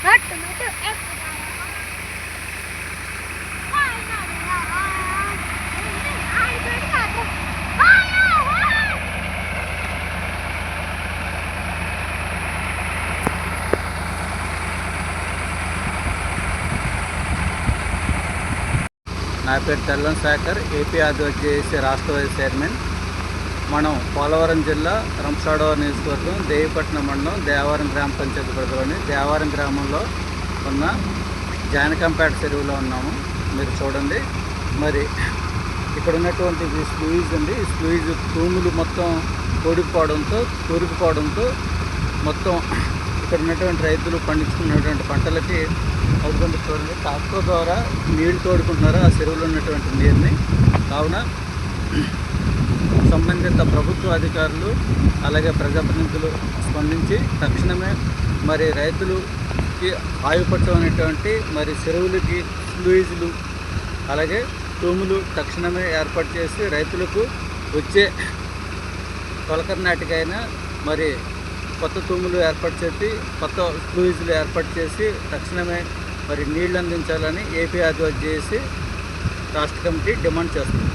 నా పేరు తెల్లం శేఖర్, ఏపీ ఆదివాసీ రాష్ట్ర వైస్ చైర్మన్. మనం పోలవరం జిల్లా రంపచోడవరం నియోజకవర్గం దేవిపట్నం మండలం దేవారం గ్రామ పంచాయతీ పరిధిలోని దేవారం గ్రామంలో ఉన్న జానకంపేట చెరువులో ఉన్నాము. మీరు చూడండి, మరి ఇక్కడ ఉన్నటువంటి ఈ స్లూయిజ్ అండి. ఈ స్లూయిజ్ తూములు మొత్తం కూరుకుపోవడంతో మొత్తం ఇక్కడ ఉన్నటువంటి రైతులు పండించుకున్నటువంటి పంటలకి అవుతుంది. చూడండి, ట్రాక్టర్ ద్వారా నీళ్లు తోడుకుంటున్నారు ఆ చెరువులో ఉన్నటువంటి నీరుని. కావున సంబంధిత ప్రభుత్వ అధికారులు అలాగే ప్రజాప్రతినిధులు స్పందించి తక్షణమే మరి రైతులకి ఆయుపట్టం అనేటువంటి మరి చెరువులకి స్లూయిజులు అలాగే తూములు తక్షణమే ఏర్పాటు చేసి రైతులకు వచ్చే తొలకరి నాటికైనా మరి కొత్త తూములు ఏర్పాటు చేసి కొత్త స్లూయిజులు ఏర్పాటు చేసి తక్షణమే మరి నీళ్లు అందించాలని ఏపీ ఆదివాసీ రాష్ట్ర కమిటీ డిమాండ్ చేస్తుంది.